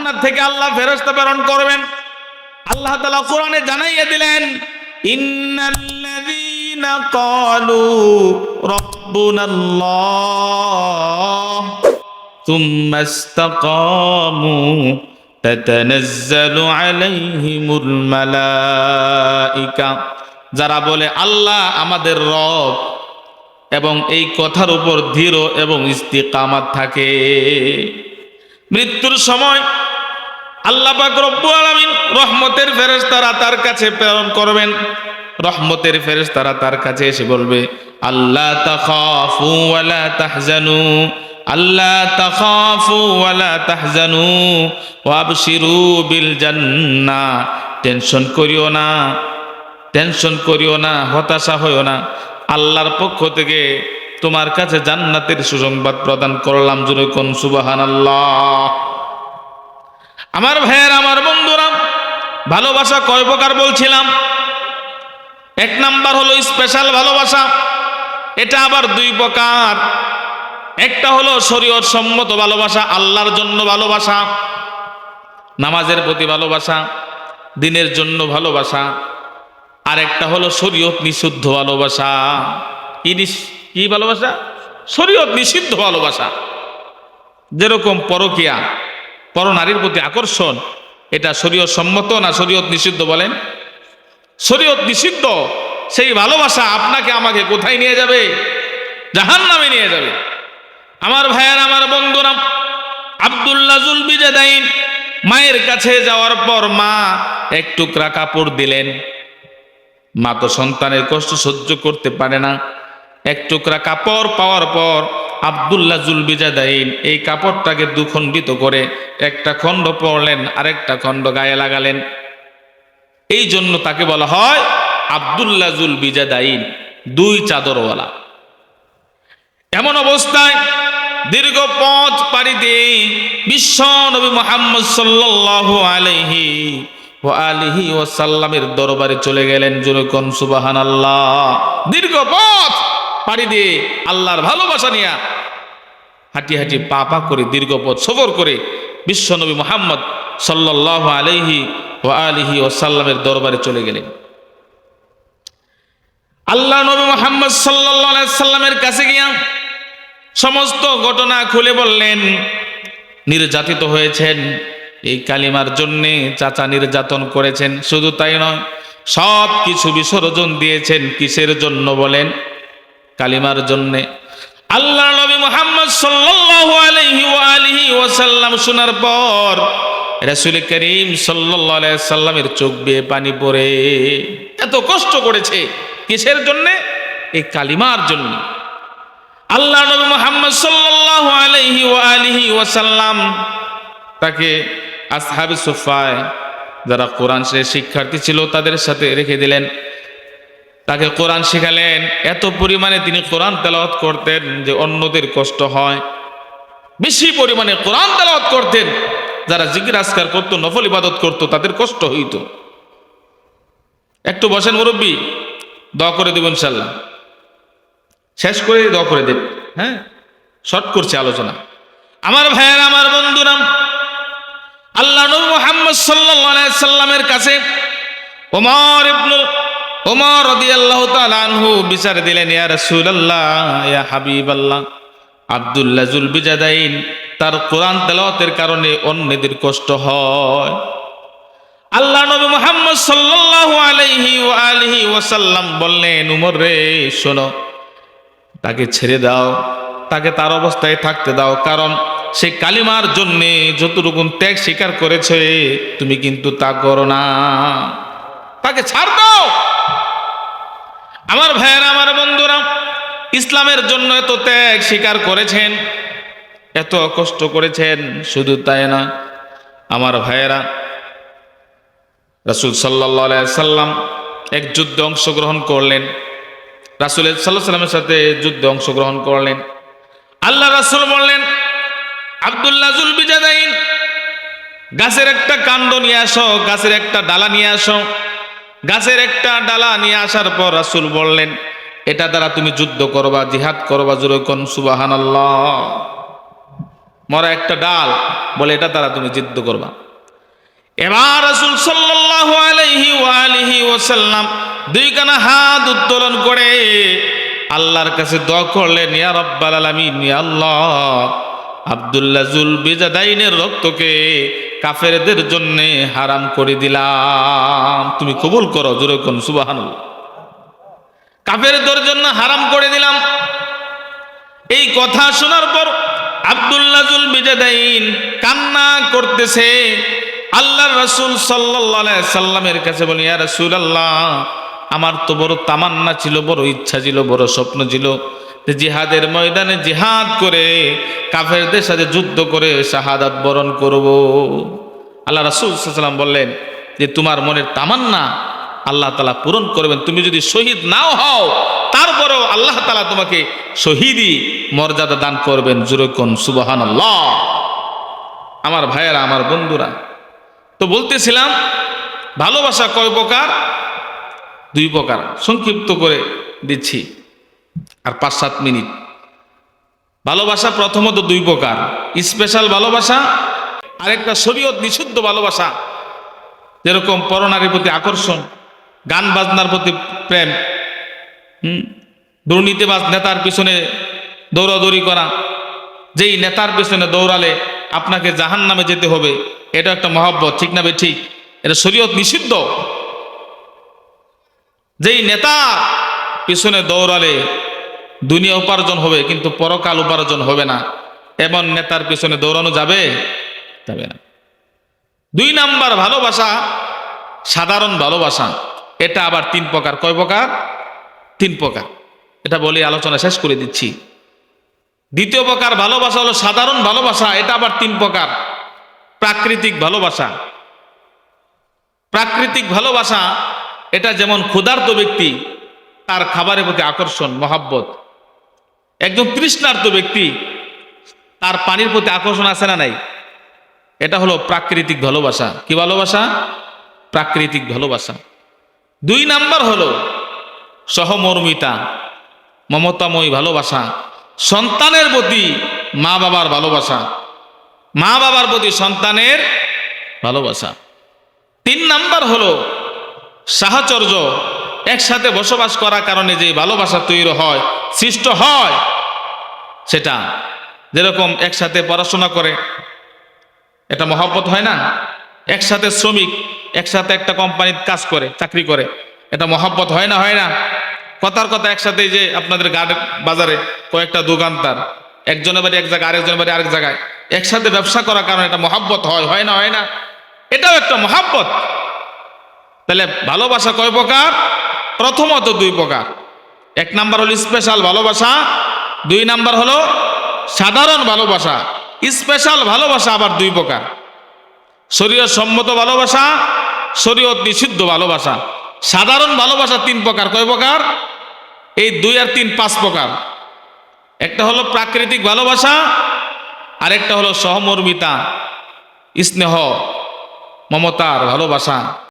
জান্নাত থেকে আল্লাহ ফেরেশতা প্রেরণ করবেন। আল্লাহ তাআলা কোরআনে জানাইয়া দিলেন, ইন্নাল্লাযীনা ক্বালু রাব্বুনাল্লাহ সুম্মা ইসতাকামু তাতানাজ্জালু আলাইহিমুল মালাইকা, যারা বলে আল্লাহ আমাদের রব এবং এই কথার উপর দৃঢ় এবং ইস্তিকামাত থাকে, মৃত্যুর সময় আল্লাহ পাক রব্বুল আলামিন রহমতের ফেরেশতারা তার কাছে প্রেরণ করবেন। রহমতের ফেরেশতারা তার কাছে এসে বলবে, আল্লাহ তাখাফু ওয়ালা তাহজানু, আল্লাহ তাখাফু ওয়ালা তাহজানু ওয়াবশিরু বিল জান্নাহ, টেনশন করিও না, টেনশন করিও না, হতাশা হইও না, আল্লাহর পক্ষ থেকে তোমার কাছে জান্নাতের সুসংবাদ প্রদান করলাম। জোরে কোন সুবহানাল্লাহ। আমার ভাইয়ের, আমার বন্ধুরা, ভালোবাসা কয় প্রকার বলছিলাম? এক নাম্বার হলো স্পেশাল ভালোবাসা, এটা আবার দুই প্রকার। একটা হলো শরীয়ত সম্মত ভালোবাসা, আল্লাহর জন্য ভালোবাসা, নামাজের প্রতি ভালোবাসা, দ্বীনের জন্য ভালোবাসা। আর একটা হলো শরীয়ত নিষিদ্ধ ভালোবাসা। কি ভালোবাসা? শরীয়ত নিষিদ্ধ ভালোবাসা। যেরকম পরকিয়া, পরনারীর প্রতি আকর্ষণ, এটা শরীয়ত সম্মত না শরীয়ত নিষিদ্ধ? বলেন। শরীয়ত নিষিদ্ধ। সেই ভালোবাসা আপনাকে আমাকে কোথায় নিয়ে যাবে? জাহান্নামে নিয়ে যাবে। আমার ভাইয়ের, আমার বন্ধুরা, আব্দুল্লাহ যুলবিজাদাইন মায়ের কাছে যাওয়ার পর মা এক টুকরা কাপড় দিলেন। মা তো সন্তানের কষ্ট সহ্য করতে পারে না। এক টুকরা কাপড় পাওয়ার পর আব্দুল্লাহ যুলবিজাদাইন এই কাপড়টাকে দুখণ্ডিত করে একটা খণ্ড পরলেন, আরেকটা খণ্ড গায়ে লাগালেন। এই জন্য তাকে বলা হয় আব্দুল্লাহ যুলবিজাদাইন, দুই চাদরওয়ালা। এমন অবস্থায় দীর্ঘ পথ পাড়ি দিয়ে বিশ্ব নবী মুহাম্মদ সাল্লাল্লাহু আলাইহি ওয়া আলিহি ওয়াসাল্লামের দরবারে চলে গেলেন। জোরে কোন সুবহানাল্লাহ। দীর্ঘ পথ পাড়ি দিয়ে আল্লাহর ভালোবাসা নিয়ে হাঁটি হাঁটি পা পা করে দীর্ঘ পথ সফর করে বিশ্ব নবী মুহাম্মদ সাল্লাল্লাহু আলাইহি ওয়া আলিহি ওয়াসাল্লামের দরবারে চলে গেলেন। আল্লাহ নবী মুহাম্মদ সাল্লাল্লাহু আলাইহি ওয়াসাল্লামের কাছে গিয়া সমস্ত ঘটনা খুলে বললেন। নির্যাতিত হয়েছেন, এই কালিমার জন্যে চাচা নির্যাতন করেছেন। শুধু তাই নয়, সব কিছু বিসর্জন দিয়েছেন। কিসের জন্য বলেন? কালিমার জন্যে। আল্লাহ নবী মুহাম্মদ সাল্লাল্লাহু আলাইহি ওয়া আলিহি ওয়াসাল্লাম শোনার পর রাসূল করিম সাল্লাল্লাহু আলাইহি ওয়াসাল্লামের চোখ বেয়ে পানি পড়ে। এত কষ্ট করেছে কিসের জন্যে? এই কালিমার জন্য। আল্লাহ নবী মুহাম্মদ সাল্লাল্লাহু আলাইহি ওয়া আলিহি ওয়াসাল্লাম তাকে আসহাবে সুফায়, যারা কোরআন শিক্ষার্থী ছিল, তাদের সাথে রেখে দিলেন। তাকে কোরআন শেখালেন। এত পরিমাণে তিনি কোরআন তেলাওয়াত করতেন যে অন্যদের কষ্ট হয়। বেশি পরিমাণে কোরআন তেলাওয়াত করতেন। যারা জিকির আজকার করতো, নফল ইবাদত করতো, তাদের কষ্ট হইত। একটু বসেন মুরব্বী, দোয়া করে দেব ইনশাআল্লাহ। শেষ করে দোয়া করে দেব। হ্যাঁ, শর্ট করছে আলোচনা। আমার ভাইয়েরা, আমার বন্ধুরা, আল্লাহ নবী মুহাম্মদ সাল্লাল্লাহু আলাইহি সাল্লামের কাছে ওমর রাদিয়াল্লাহু তাআলা আনহু বিচার দিলেন, ইয়া রাসূলুল্লাহ, ইয়া হাবিবাল্লাহ, আব্দুল্লাহ যুলবিজাদাইন তার কোরআন তেলাওয়াতের কারণে অন্যদের কষ্ট হয়। আল্লাহ নবী মুহাম্মদ সাল্লাল্লাহু আলাইহি ওয়া আলিহি ওয়াসাল্লাম বললেন, উমর রে, শোনো, তাকে ছেড়ে দাও, তাকে তার অবস্থায় থাকতে দাও। কারণ সে কালিমার জন্যে যতটুকু ত্যাগ স্বীকার করেছে, তুমি কিন্তু তা করো না। তাকে ছাড় দাও। আমার ভাইয়েরা, আমার বন্ধুরা, ইসলামের জন্য এত ত্যাগ স্বীকার করেছেন, এত কষ্ট করেছেন। শুধু তাই না, আমার ভাইয়েরা, রাসূল সাল্লাল্লাহু আলাইহি সাল্লাম এক যুদ্ধে অংশগ্রহণ করলেন। রাসূল সাল্লাল্লাহু আলাইহি সাল্লামের সাথে যুদ্ধে অংশগ্রহণ করলেন। আল্লাহ রাসূল বললেন, আব্দুল্লাহ যুলবিজাদাইন, গাছের একটা কাণ্ড নিয়ে আসো, গাছের একটা ডালা নিয়ে আসো। গাছের একটা ডালা নিয়ে আসার পর রাসূল বললেন, এটা দ্বারা তুমি যুদ্ধ করবা, জিহাদ করবা। জোরে কোন সুবহানাল্লাহ। মরা একটা ডাল, বলে এটা দ্বারা তুমি যুদ্ধ করবা। এবার রাসূল সাল্লাল্লাহু আলাইহি ওয়া আলিহি ওয়াসাল্লাম দুইখানা হাত উত্তোলন করে আল্লাহর কাছে দোয়া করলেন, ইয়া রাব্বাল আলামিন, ইয়া আল্লাহ, আব্দুল্লাহ জুল বিজাদাইনের রক্তকে কাফেরদের জন্য হারাম করে দিলাম, তুমি কবুল করো। জোরে কোন সুবহানাল্লাহ। কাফেরদের জন্য হারাম করে দিলাম। এই কথা শোনার পর আব্দুল্লাহ জুল বিজাদাইন কান্না করতেছে। আল্লাহর রাসূল সাল্লাল্লাহু আলাইহি সাল্লামের কাছে বলি, ইয়া রাসূলুল্লাহ, আমার তো বড় তামান্না ছিল, বড় ইচ্ছা ছিল, বড় স্বপ্ন ছিল যে জিহাদের ময়দানে জিহাদ করে কাফেরদের সাথে যুদ্ধ করে শাহাদাত বরণ করব। আল্লাহ রাসূল সাল্লাল্লাহু আলাইহি সাল্লাম বললেন যে তোমার মনের তামান্না আল্লাহ তাআলা পূরণ করবেন। তুমি যদি শহীদ নাও হও, তারপরেও আল্লাহ তাআলা তোমাকে শহীদি মর্যাদা দান করবেন। জোরে কোন সুবহানাল্লাহ। আমার ভাইয়েরা, আমার বন্ধুরা, তো বলতেছিলাম ভালোবাসা কয় প্রকার? 2 প্রকার। সংক্ষিপ্ত করে দিচ্ছি, আর 5-7 মিনিট। ভালোবাসা প্রথমত 2 প্রকার, স্পেশাল ভালোবাসা, আরেকটা শরীয়ত নিষিদ্ধ ভালোবাসা, যেরকম পরনারীর প্রতি আকর্ষণ, গান বাজনার প্রতি প্রেম, দুর্নীতিবাজ নেতার পিছনে দৌড়াদৌড়ি করা, যেই নেতার পিছনে দৌড়ালে আপনাকে জাহান্নামে যেতে হবে, এটা একটা মহব্বত, ঠিক না ঠিক? এটা শরীয়ত নিষিদ্ধ। যেই নেতা পিছনে দৌড়ালে দুনিয়া উপার্জন হবে কিন্তু পরকাল উপার্জন হবে না, এমন নেতার পিছনে দৌড়ানো যাবে? যাবে না। 2 নাম্বার ভালোবাসা সাধারণ ভালোবাসা, এটা আবার 3 প্রকার। কয় প্রকার? 3 প্রকার। এটা বলে আলোচনা শেষ করে দিচ্ছি। দ্বিতীয় প্রকার ভালোবাসা হলো সাধারণ ভালোবাসা, এটা আবার 3 প্রকার। প্রাকৃতিক ভালোবাসা। প্রাকৃতিক ভালোবাসা এটা যেমন ক্ষুধার্ত ব্যক্তি, তার খাবারের প্রতি আকর্ষণ, মহাব্বত। একজন তৃষ্ণার্ত ব্যক্তি, তার পানির প্রতি আকর্ষণ আছে না নাই? এটা হলো প্রাকৃতিক ভালোবাসা। কি ভালোবাসা? প্রাকৃতিক ভালোবাসা। 2 নাম্বার হলো সহমর্মিতা, মমতাময়ী ভালোবাসা, সন্তানের প্রতি মা বাবার ভালোবাসা, মা বাবার প্রতি সন্তানের ভালোবাসা। 3 নাম্বার হলো সাহচর্য, একসাথে বসবাস করার কারণে যে ভালোবাসা তৈরি হয়, সৃষ্ট হয়, সেটা যেরকম একসাথে পড়াশোনা করে, এটা মহব্বত হয় না? একসাথে শ্রমিক একসাথে একটা কোম্পানির কাজ করে, চাকরি করে, এটা মহব্বত হয় না? হয় না? কথার কথা একসাথে যে আপনাদের বাজারে কয়েকটা দোকানদার, একজনের বাড়ি এক জায়গায়, আরেকজনের বাড়ি আরেক জায়গায়, একসাথে ব্যবসা করার কারণে এটা মহব্বত হয়, হয় না? হয় না? এটাও একটা মহব্বত। তাহলে ভালোবাসা কয় প্রকার? প্রথমত 2 প্রকার। 1 নাম্বার হলো স্পেশাল ভালোবাসা, 2 নাম্বার হলো সাধারণ ভালোবাসা। স্পেশাল ভালোবাসা আবার 2 প্রকার। শরীয়ত সম্মত ভালোবাসা, শরীয়ত নিষিদ্ধ ভালোবাসা। সাধারণ ভালোবাসা 3 প্রকার। কয় প্রকার? এই 2 আর 3 5 প্রকার। একটা হলো প্রাকৃতিক ভালোবাসা, আরেকটা হলো সহমর্মিতা, স্নেহ, মমতার ভালোবাসা।